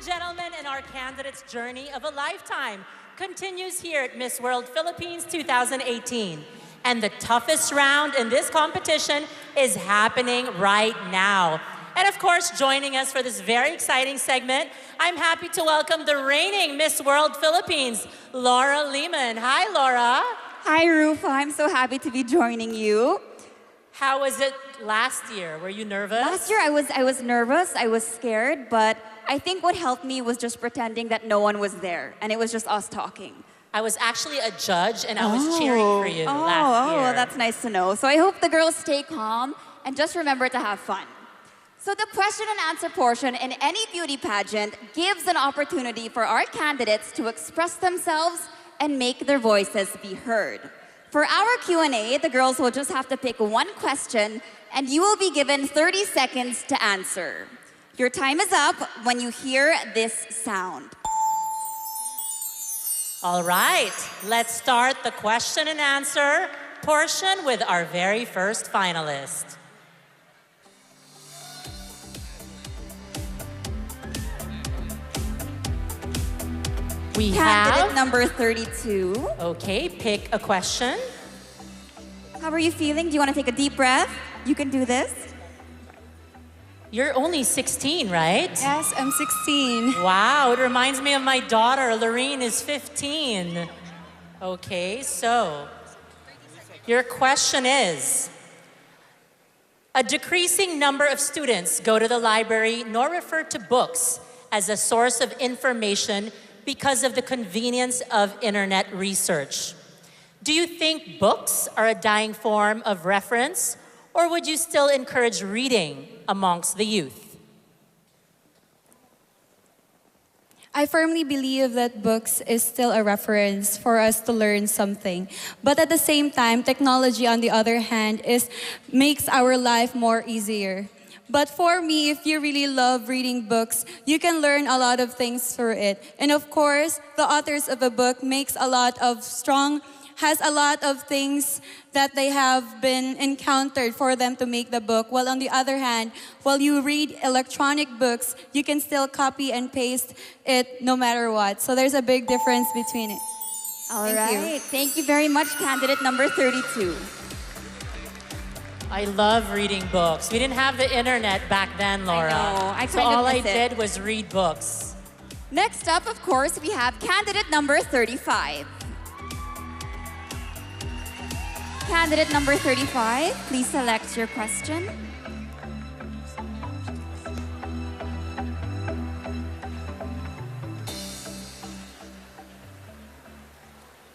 Gentlemen, and our candidate's journey of a lifetime continues here at Miss World Philippines 2018. And the toughest round in this competition is happening right now. And of course, joining us for this very exciting segment, I'm happy to welcome the reigning Miss World Philippines, Laura Lehman. Hi, Laura. Hi, Rufa. I'm so happy to be joining you. How was it last year? Were you nervous? Last year, I was nervous. I was scared, but I think what helped me was just pretending that no one was there, and it was just us talking. I was actually a judge, and I was cheering for you last year. Oh, that's nice to know. So I hope the girls stay calm and just remember to have fun. So the question and answer portion in any beauty pageant gives an opportunity for our candidates to express themselves and make their voices be heard. For our Q&A, the girls will just have to pick one question, and you will be given 30 seconds to answer. Your time is up when you hear this sound. All right, let's start the question and answer portion with our very first finalist. We Candidate have number 32. Okay, pick a question. How are you feeling? Do you want to take a deep breath? You can do this. You're only 16, right? Yes, I'm 16. Wow, it reminds me of my daughter. Lorene is 15. Okay, so your question is, a decreasing number of students go to the library nor refer to books as a source of information because of the convenience of internet research. Do you think books are a dying form of reference, or would you still encourage reading amongst the youth? I firmly believe that books is still a reference for us to learn something. But at the same time, technology, on the other hand, makes our life more easier. But for me, if you really love reading books, you can learn a lot of things through it. And of course, the authors of a book has a lot of things that they have been encountered for them to make the book. While on the other hand, while you read electronic books, you can still copy and paste it no matter what. So there's a big difference between it. All right. Thank you very much, candidate number 32. I love reading books. We didn't have the internet back then, Laura. I know. I so kind of all I miss it. did was read books. Next up, of course, we have candidate number 35. Candidate number 35, please select your question.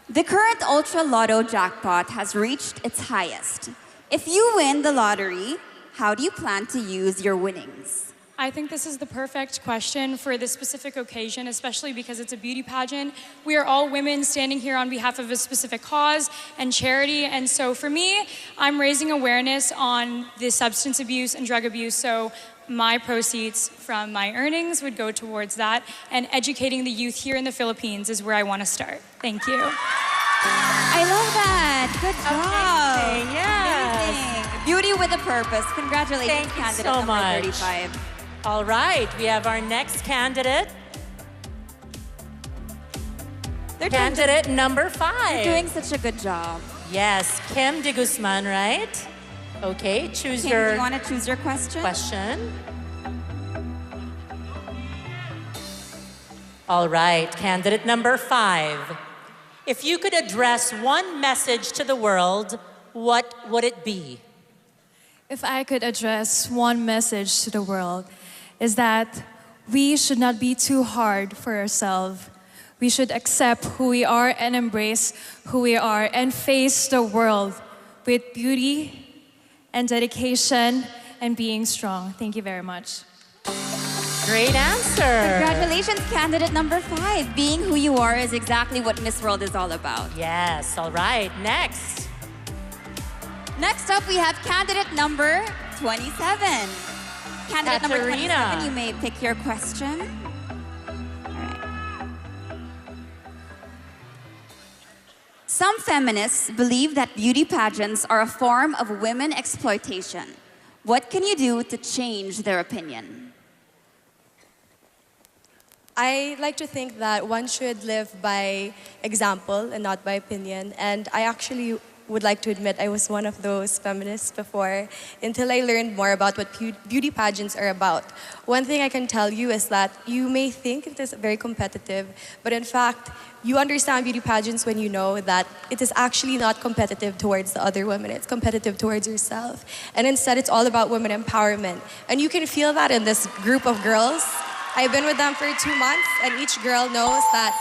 The current Ultra Lotto jackpot has reached its highest. If you win the lottery, how do you plan to use your winnings? I think this is the perfect question for this specific occasion, especially because it's a beauty pageant. We are all women standing here on behalf of a specific cause and charity. And so for me, I'm raising awareness on the substance abuse and drug abuse. So my proceeds from my earnings would go towards that. And educating the youth here in the Philippines is where I want to start. Thank you. I love that. Good job. Amazing, yes. Amazing. Beauty with a purpose. Congratulations, Thank you candidate so number much. 35. All right, we have our next candidate. Candidate number 5. You're doing such a good job. Yes, Kim de Guzman, right? Okay, choose Kim, your do you want to choose your question? question. All right, candidate number 5. If you could address one message to the world, what would it be? If I could address one message to the world, is that we should not be too hard for ourselves. We should accept who we are and embrace who we are and face the world with beauty and dedication and being strong. Thank you very much. Great answer. Congratulations, candidate number 5. Being who you are is exactly what Miss World is all about. Yes, all right, next. Next up, we have candidate number 27. Candidate number Katerina. 27, you may pick your question. All right. Some feminists believe that beauty pageants are a form of women exploitation. What can you do to change their opinion? I like to think that one should live by example and not by opinion. And I actually would like to admit I was one of those feminists before until I learned more about what beauty pageants are about. One thing I can tell you is that you may think it is very competitive, but in fact, you understand beauty pageants when you know that it is actually not competitive towards the other women. It's competitive towards yourself. And instead, it's all about women empowerment. And you can feel that in this group of girls. I've been with them for 2 months, and each girl knows that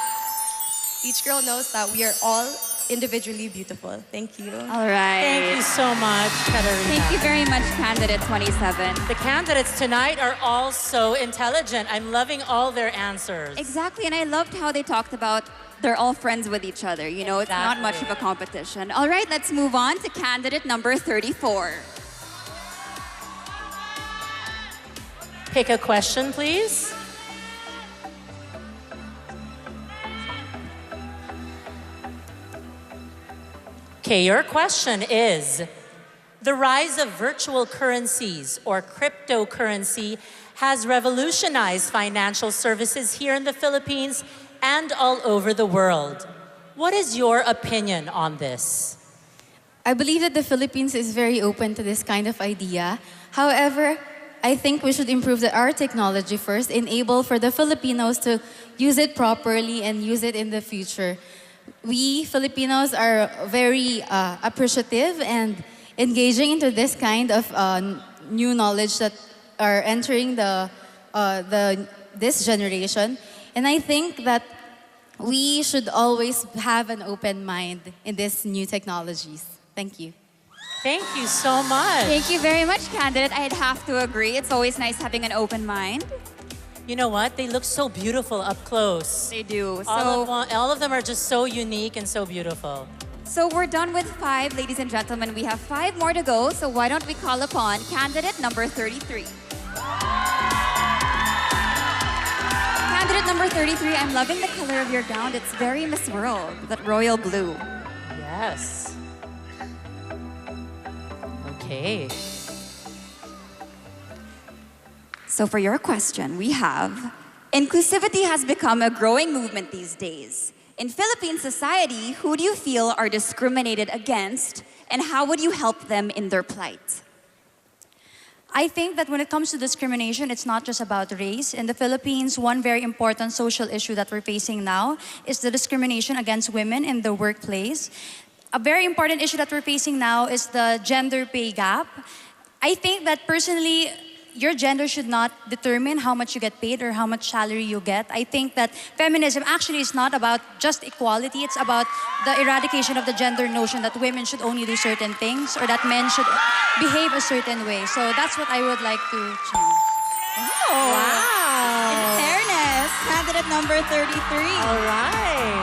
we are all individually beautiful. Thank you. All right. Thank you so much, Katarina. Thank you very much, candidate 27. The candidates tonight are all so intelligent. I'm loving all their answers. Exactly, and I loved how they talked about they're all friends with each other. You know, it's not much of a competition. All right, let's move on to candidate number 34. Pick a question, please. Okay, your question is, the rise of virtual currencies or cryptocurrency has revolutionized financial services here in the Philippines and all over the world. What is your opinion on this? I believe that the Philippines is very open to this kind of idea. However, I think we should improve our technology first, enable for the Filipinos to use it properly and use it in the future. We Filipinos are very appreciative and engaging into this kind of new knowledge that are entering this generation. And I think that we should always have an open mind in these new technologies. Thank you. Thank you so much. Thank you very much, candidate. I'd have to agree. It's always nice having an open mind. You know what? They look so beautiful up close. They do. All of them are just so unique and so beautiful. So we're done with 5, ladies and gentlemen. We have 5 more to go. So why don't we call upon candidate number 33. Candidate number 33, I'm loving the color of your gown. It's very Miss World, that royal blue. Yes. Okay. So for your question, we have, inclusivity has become a growing movement these days. In Philippine society, who do you feel are discriminated against, and how would you help them in their plight? I think that when it comes to discrimination, it's not just about race. In the Philippines, one very important social issue that we're facing now is the discrimination against women in the workplace. A very important issue that we're facing now is the gender pay gap. I think that personally, your gender should not determine how much you get paid or how much salary you get. I think that feminism actually is not about just equality. It's about the eradication of the gender notion that women should only do certain things or that men should behave a certain way. So that's what I would like to change. Oh, wow. In fairness, candidate number 33. All right.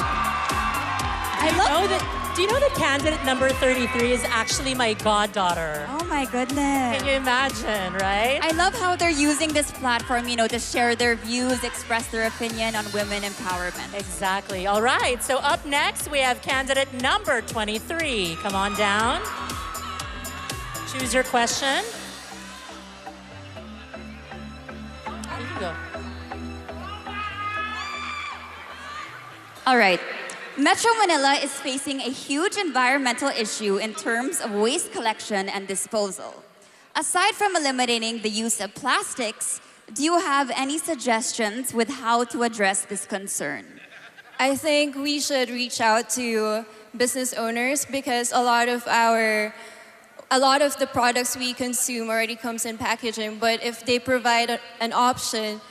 Do you know that candidate number 33 is actually my goddaughter? Oh my goodness. Can you imagine, right? I love how they're using this platform, you know, to share their views, express their opinion on women empowerment. Exactly. All right. So up next, we have candidate number 23. Come on down. Choose your question. Here you go. All right. Metro Manila is facing a huge environmental issue in terms of waste collection and disposal. Aside from eliminating the use of plastics, do you have any suggestions with how to address this concern? I think we should reach out to business owners because a lot of the products we consume already comes in packaging, but if they provide an option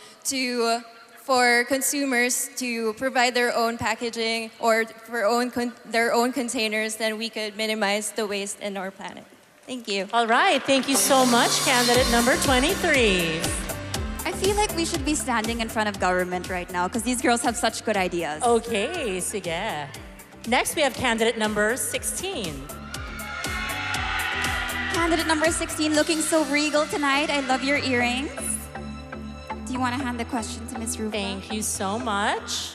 for consumers to provide their own packaging or their own containers, then we could minimize the waste in our planet. Thank you. All right. Thank you so much, candidate number 23. I feel like we should be standing in front of government right now because these girls have such good ideas. Okay, sige. Next, we have candidate number 16. Candidate number 16, looking so regal tonight. I love your earrings. Do you want to hand the question to Ms. Rufa? Thank you so much.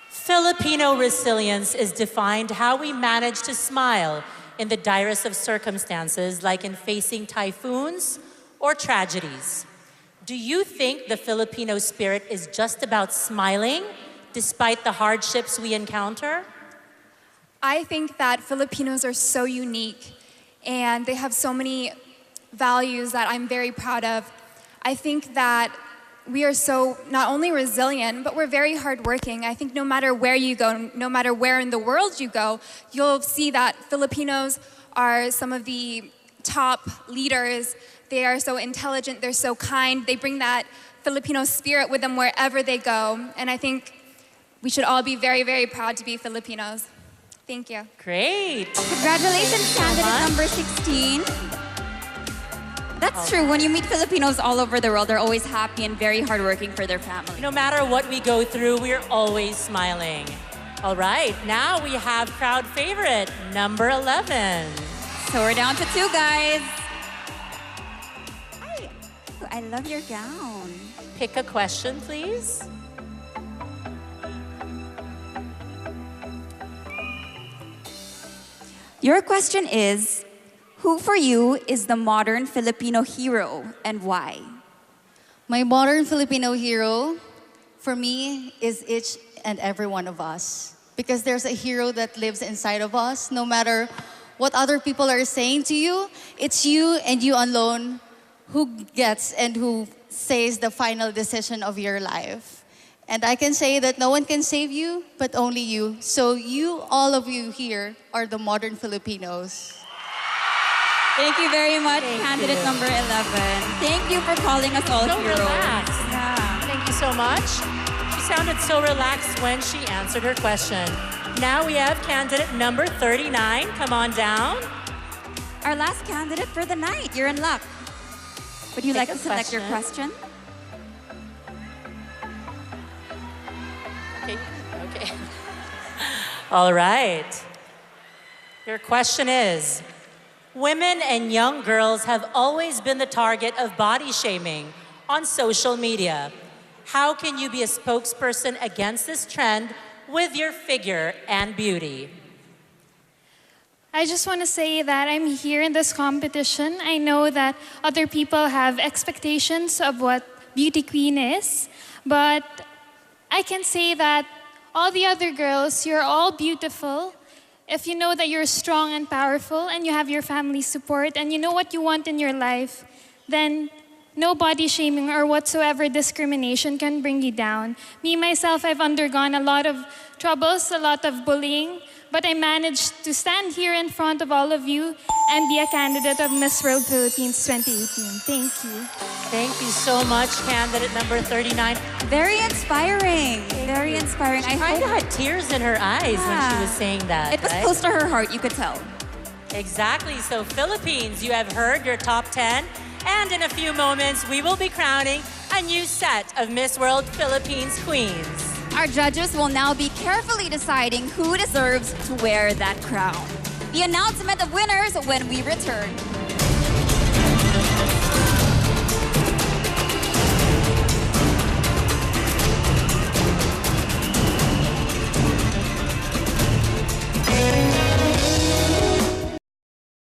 Filipino resilience is defined how we manage to smile in the direst of circumstances, like in facing typhoons or tragedies. Do you think the Filipino spirit is just about smiling despite the hardships we encounter? I think that Filipinos are so unique and they have so many values that I'm very proud of. I think that we are so not only resilient, but we're very hardworking. I think no matter where you go, no matter where in the world you go, you'll see that Filipinos are some of the top leaders. They are so intelligent, they're so kind. They bring that Filipino spirit with them wherever they go. And I think we should all be very, very proud to be Filipinos. Thank you. Great. Congratulations, candidate number 16. That's true. When you meet Filipinos all over the world, they're always happy and very hardworking for their family. No matter what we go through, we're always smiling. All right, now we have crowd favorite, number 11. So we're down to 2 guys. Hi. Ooh, I love your gown. Pick a question, please. Your question is, who for you is the modern Filipino hero and why? My modern Filipino hero, for me, is each and every one of us. Because there's a hero that lives inside of us. No matter what other people are saying to you, it's you and you alone who gets and who says the final decision of your life. And I can say that no one can save you, but only you. So you, all of you here, are the modern Filipinos. Thank you very much, candidate number 11. Thank you for calling us all So heroes. relaxed. Yeah. Thank you so much. She sounded so relaxed when she answered her question. Now we have candidate number 39. Come on down. Our last candidate for the night. You're in luck. Would you Pick like a to select your question. question? Okay. All right. Your question is, women and young girls have always been the target of body shaming on social media. How can you be a spokesperson against this trend with your figure and beauty? I just want to say that I'm here in this competition. I know that other people have expectations of what beauty queen is, but I can say that all the other girls, you're all beautiful. If you know that you're strong and powerful and you have your family support and you know what you want in your life, then no body shaming or whatsoever discrimination can bring you down. Me, myself, I've undergone a lot of troubles, a lot of bullying, but I managed to stand here in front of all of you and be a candidate of Miss World Philippines 2018. Thank you. Thank you so much, candidate number 39. Very inspiring. Very inspiring. I kind of had tears in her eyes when she was saying that. It was right? close to her heart, you could tell. Exactly. So, Philippines, you have heard your top 10. And in a few moments, we will be crowning a new set of Miss World Philippines queens. Our judges will now be carefully deciding who deserves to wear that crown. The announcement of winners when we return.